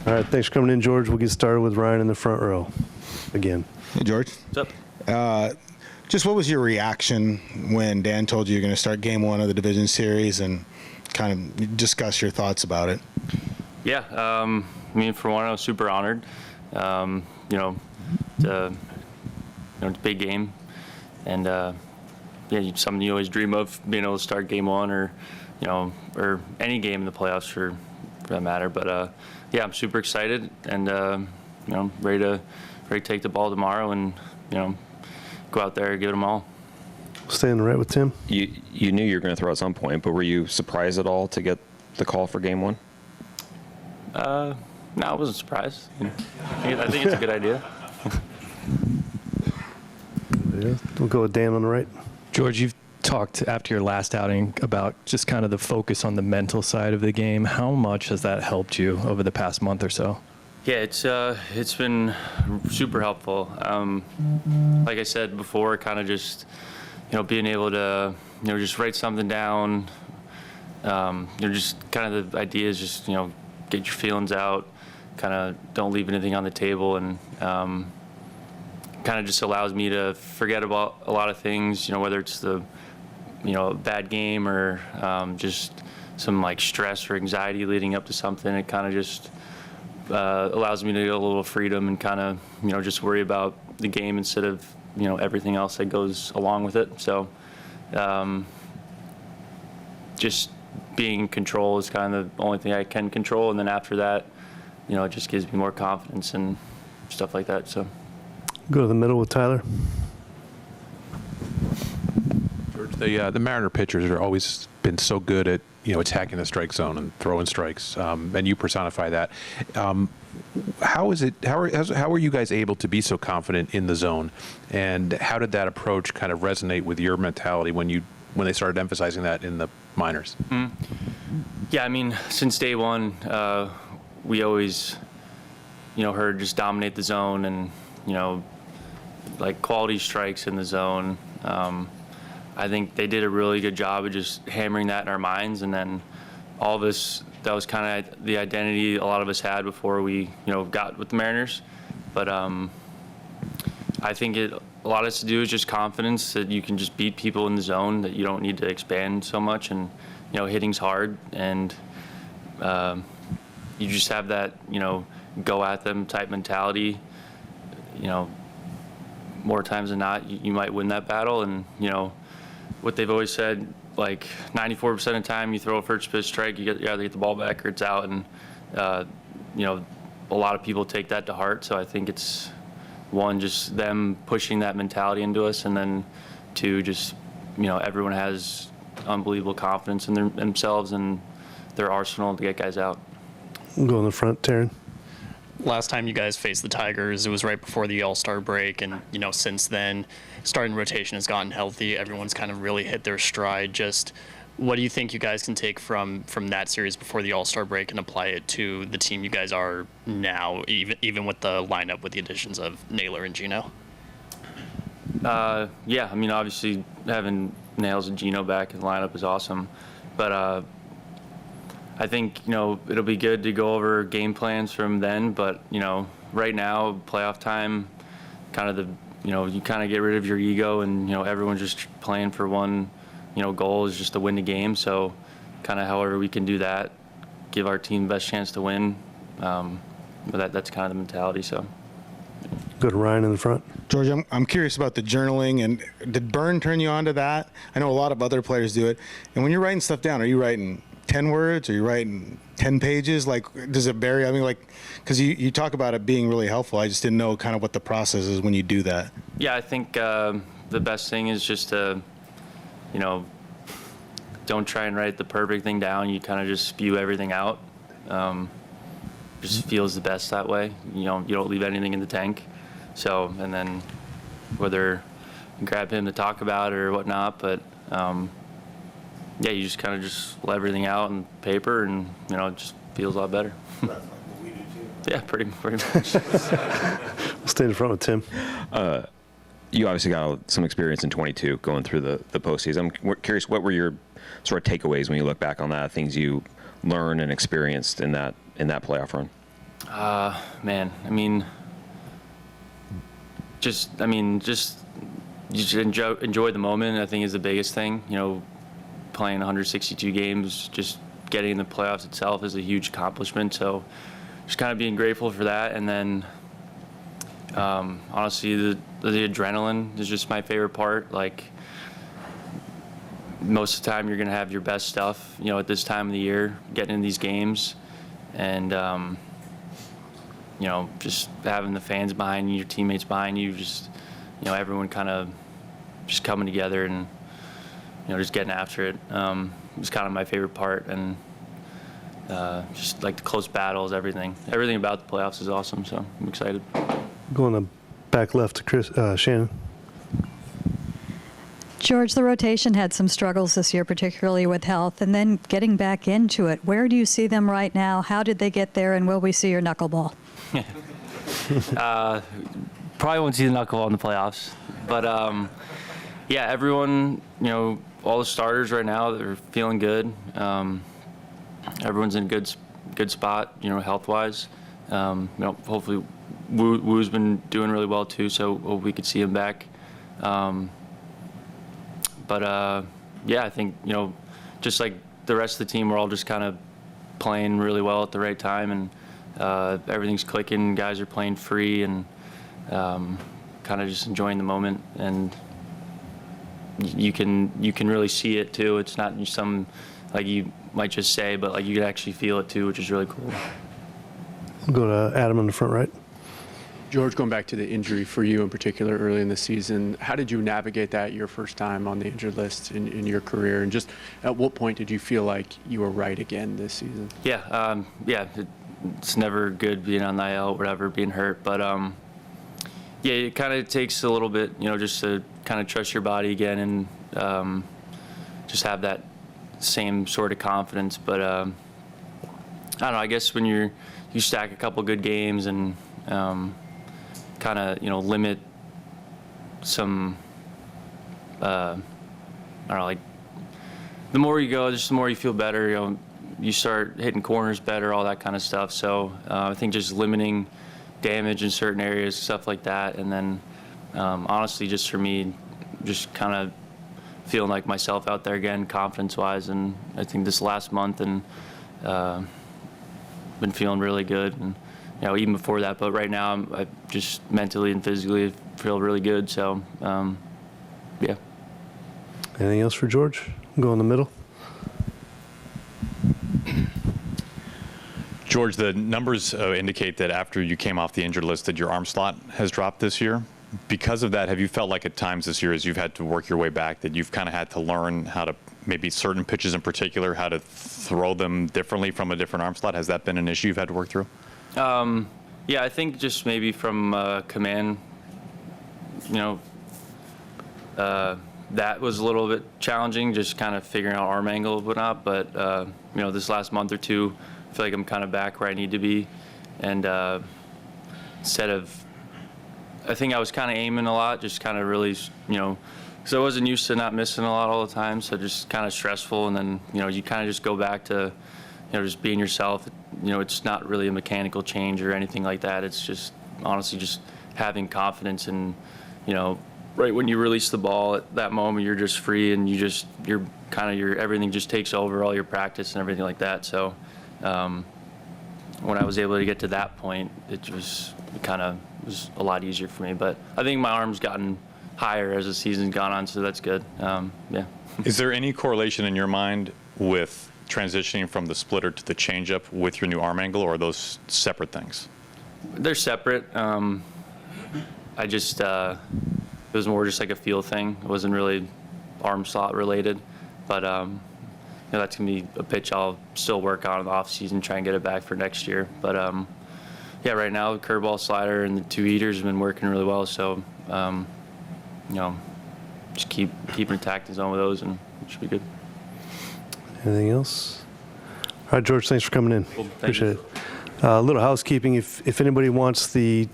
All right, thanks for coming in, George. We'll get started with Ryan in the front row again. Hey, George. What's up? Just what was your reaction when Dan told you you're going to start game one of the division series, and kind of discuss your thoughts about it? Yeah, I mean, for one, I was super honored. It's a big game, and something you always dream of, being able to start game one, or any game in the playoffs for that matter. But I'm super excited, and ready to take the ball tomorrow, and go out there and give it them all. Stay in the right with Tim. You knew you were going to throw at some point, but were you surprised at all to get the call for game one? No, I wasn't surprised. I think it's a good idea. Yeah, we'll go with Dan on the right. George, you've talked after your last outing about just kind of the focus on the mental side of the game. How much has that helped you over the past month or so? Yeah, it's been super helpful. Like I said before, kind of just being able to just write something down. Just kind of the idea is just get your feelings out. Kind of don't leave anything on the table, and kind of just allows me to forget about a lot of things. Whether it's the bad game or just some like stress or anxiety leading up to something. It kind of just allows me to get a little freedom and kind of just worry about the game instead of everything else that goes along with it. So just being in control is kind of the only thing I can control, and then after that it just gives me more confidence and stuff like that. So go to the middle with Tyler. George, the Mariner pitchers have always been so good at attacking the strike zone and throwing strikes, and you personify that. How are you guys able to be so confident in the zone, and how did that approach kind of resonate with your mentality when they started emphasizing that in the minors? Yeah, I mean, since day one, we always heard just dominate the zone, and like quality strikes in the zone. I think they did a really good job of just hammering that in our minds, and then all of us, that was kind of the identity a lot of us had before we got with the Mariners. But I think a lot has to do with just confidence, that you can just beat people in the zone, that you don't need to expand so much, and hitting's hard, and you just have that go at them type mentality. More times than not, you might win that battle. And what they've always said, like 94% of the time you throw a first pitch strike, you either get the ball back or it's out. And a lot of people take that to heart. So I think it's one, just them pushing that mentality into us, and then two, just everyone has unbelievable confidence in themselves and their arsenal to get guys out. We'll go in the front, Taryn. Last time you guys faced the Tigers, it was right before the All-Star break, and since then, starting rotation has gotten healthy. Everyone's kind of really hit their stride. Just what do you think you guys can take from that series before the All-Star break and apply it to the team you guys are now, even with the lineup with the additions of Naylor and Gino? Yeah, I mean, obviously having Nails and Gino back in the lineup is awesome, but I think it'll be good to go over game plans from then. But right now, playoff time, kind of you kind of get rid of your ego, and everyone's just playing for one goal, is just to win the game. So kind of however we can do that, give our team the best chance to win. But that's kind of the mentality. So go to Ryan in the front. George, I'm curious about the journaling, and did Byrne turn you on to that? I know a lot of other players do it. And when you're writing stuff down, are you writing 10 words, or you writing 10 pages? Like, does it vary? I mean, like, because you talk about it being really helpful. I just didn't know kind of what the process is when you do that. Yeah, I think the best thing is just to, don't try and write the perfect thing down. You kind of just spew everything out. Just feels the best that way. You don't leave anything in the tank. So, and then whether you grab him to talk about it or whatnot, but yeah, you just kind of just let everything out on paper, and it just feels a lot better. That's like what we do too. Yeah, pretty much. We'll stay in front with Tim. You obviously got some experience in 22 going through the postseason. I'm curious, what were your sort of takeaways when you look back on that, things you learned and experienced in that playoff run? Man, just you should enjoy the moment. I think is the biggest thing. Playing 162 games, just getting in the playoffs itself is a huge accomplishment. So just kind of being grateful for that, and then honestly, the adrenaline is just my favorite part. Like most of the time, you're gonna have your best stuff, at this time of the year, getting in these games, and just having the fans behind you, your teammates behind you, just everyone kind of just coming together and just getting after it. It's kind of my favorite part, and just like the close battles, everything about the playoffs is awesome. So I'm excited. Going to back left to Shannon. George, the rotation had some struggles this year, particularly with health, and then getting back into it. Where do you see them right now? How did they get there, and will we see your knuckleball? Probably won't see the knuckleball in the playoffs, but yeah, everyone, all the starters right now, they're feeling good. Everyone's in a good spot, health-wise. Hopefully, Woo's been doing really well too, so we could see him back. But yeah, I think just like the rest of the team, we're all just kind of playing really well at the right time, and everything's clicking. Guys are playing free and kind of just enjoying the moment. And you can really see it too. It's not some like you might just say, but like you can actually feel it too, which is really cool. We'll go to Adam in the front right. George, going back to the injury for you in particular early in the season, how did you navigate that your first time on the injured list in your career? And just at what point did you feel like you were right again this season? Yeah, it's never good being on the IL, whatever, being hurt. But yeah, it kind of takes a little bit, just to kind of trust your body again and just have that same sort of confidence. But I don't know, I guess when you stack a couple good games and kind of limit some I don't know, like the more you go, just the more you feel better. You start hitting corners better, all that kind of stuff. So I think just limiting damage in certain areas, stuff like that, and then honestly, just for me, just kind of feeling like myself out there again, confidence-wise. And I think this last month and been feeling really good. And even before that, but right now I just mentally and physically feel really good. So yeah. Anything else for George? Go in the middle. George, the numbers indicate that after you came off the injured list that your arm slot has dropped this year. Because of that, have you felt like at times this year as you've had to work your way back that you've kind of had to learn how to, maybe certain pitches in particular, how to throw them differently from a different arm slot? Has that been an issue you've had to work through? Yeah, I think just maybe from command, that was a little bit challenging, just kind of figuring out arm angle and whatnot. But, this last month or two, I feel like I'm kind of back where I need to be. And instead of, I think I was kind of aiming a lot, just kind of really, because I wasn't used to not missing a lot all the time. So just kind of stressful. And then, you kind of just go back to, just being yourself. It's not really a mechanical change or anything like that. It's just honestly just having confidence and, right when you release the ball at that moment, you're just free and everything just takes over, all your practice and everything like that. So when I was able to get to that point, it was a lot easier for me. But I think my arm's gotten higher as the season's gone on, so that's good. Yeah. Is there any correlation in your mind with transitioning from the splitter to the changeup with your new arm angle, or are those separate things? They're separate. I just it was more just like a feel thing. It wasn't really arm slot related, but that's gonna be a pitch I'll still work on in the off season, try and get it back for next year. But yeah, right now the curveball, slider, and the two heaters have been working really well. So just keep attacking zone with those, and it should be good. Anything else? All right, George, thanks for coming in. Cool. Thank Appreciate you. it. A little housekeeping. If anybody wants the